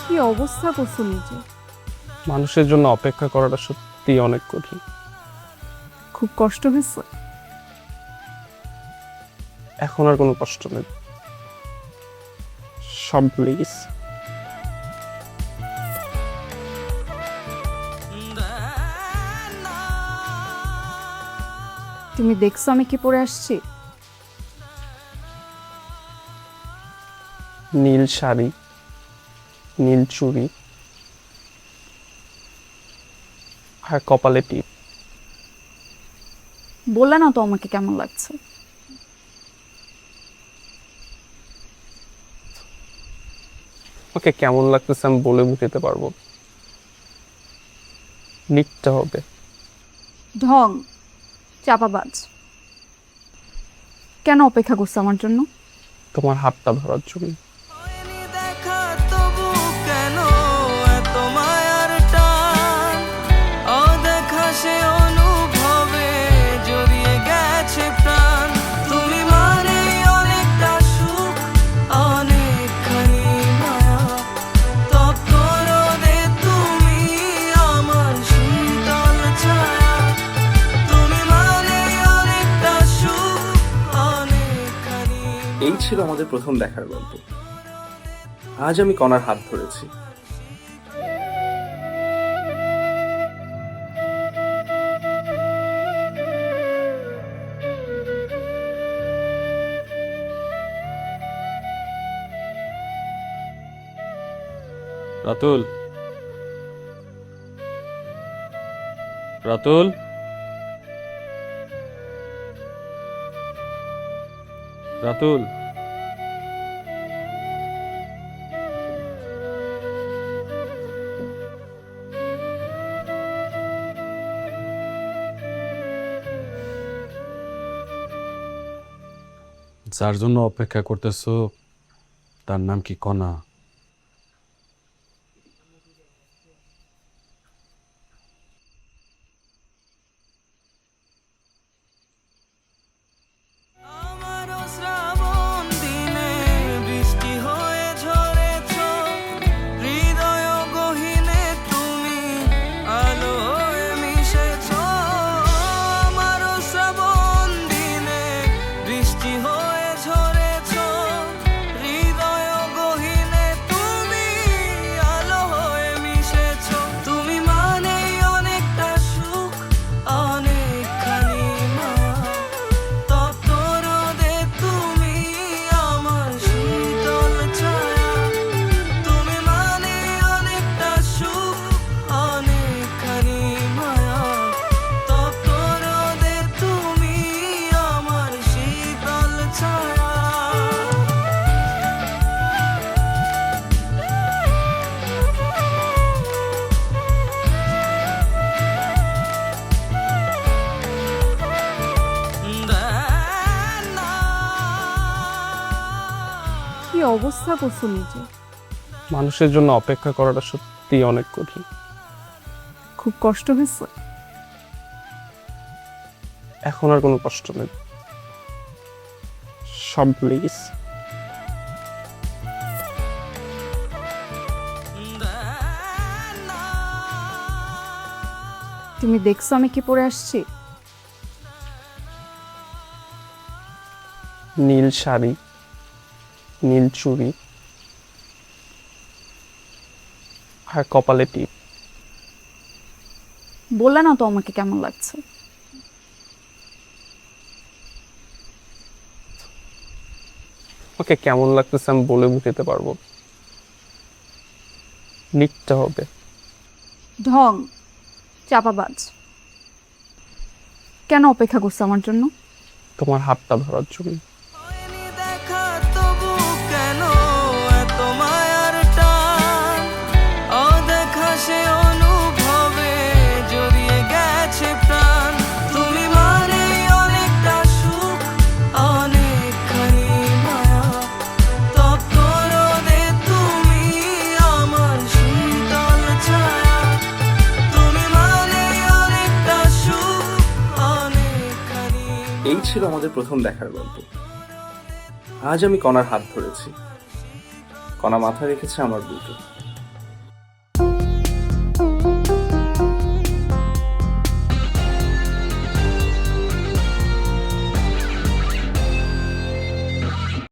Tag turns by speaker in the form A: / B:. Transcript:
A: কি অবস্থা করছো নিজে?
B: মানুষের জন্য অপেক্ষা করাটা সত্যি অনেক কঠিন।
A: খুব কষ্ট হয়েছে?
B: এখন আর কোনো কষ্ট নেই, সব ভুলে গেছি।
A: তুমি দেখছো আমি কি পরে আসছি?
B: নীল শাড়ি, নীল চুড়ি আর কপালে টিপ।
A: বললে না তো আমাকে কেমন লাগছে।
B: ওকে কেমন লাগতেছে আমি বলে বুঝাতে পারবো, নিতে হবে।
A: ঢং, চাপাবাজ। কেন অপেক্ষা করছো আমার জন্য?
B: তোমার হাতটা ধরার জন্য।
C: দেখা তবু কেন এত মায়ার টান, অদেখা সে অনুভবে জড়িয়ে গেছে প্রাণ। তুমি মানে অনেকটা সুখ, অনেকখানি মায়া, তপ্ত রোদে তুমি আমার শীতল ছায়া। তুমি মানে অনেকটা সুখ, অনেকখানি। এই ছিল আমাদের প্রথম দেখার গল্প। আজ আমি কণার হাত ধরেছি।
D: রাতুল, রাতুল, রাতুল। যার জন্য অপেক্ষা করতেছো তার নাম কি কণা?
C: আমারও শ্রাবণ দিনে বৃষ্টি হয়ে ঝরেছ, হৃদয় গহীনে তুমি আলো হয়ে মিশেছ। আমারও শ্রাবণ দিনে বৃষ্টি হয়ে ঝরেছ, হৃদয় গহীনে তুমি আলো হয়ে মিশেছ। তুমি মানেই অনেকটা সুখ, অনেকখানি মায়া, তপ্ত রোদে তুমি আমার শীতল ছায়া। তুমি মানে অনেকটা সুখ, অনেকখানি মায়া, তপ্ত রোদে তুমি আমার শীতল ছায়া।
A: কি অবস্থা করছো নিজে?
B: মানুষের জন্য অপেক্ষা করাটা সত্যি অনেক কঠিন।
A: খুব কষ্ট হয়েছে?
B: এখন আর কোনো কষ্ট নেই, সব ভুলে গেছি।
A: তুমি দেখছো আমি কি পরে আসছি?
B: নীল শাড়ি, নীল চুড়ি আর কপালে টিপ।
A: বললে না তো আমাকে কেমন লাগছে।
B: ওকে কেমন লাগতেছে আমি বলে বুঝাতে পারবো, নিতে হবে।
A: ঢং, চাপাবাজ। কেন অপেক্ষা করছো আমার জন্য?
B: তোমার হাতটা ধরার জন্য।
C: দেখা তবু কেন এত মায়ার টান, অদেখা সে অনুভবে জড়িয়ে গেছে প্রাণ। তুমি মানে অনেকটা সুখ, অনেকখানি মায়া, তপ্ত রোদে তুমি আমার শীতল ছায়া। তুমি মানে অনেকটা সুখ, অনেকখানি। এই ছিল আমাদের প্রথম দেখার গল্প। আজ আমি কণার হাত ধরেছি। কণা মাথা রেখেছে আমার বুকে।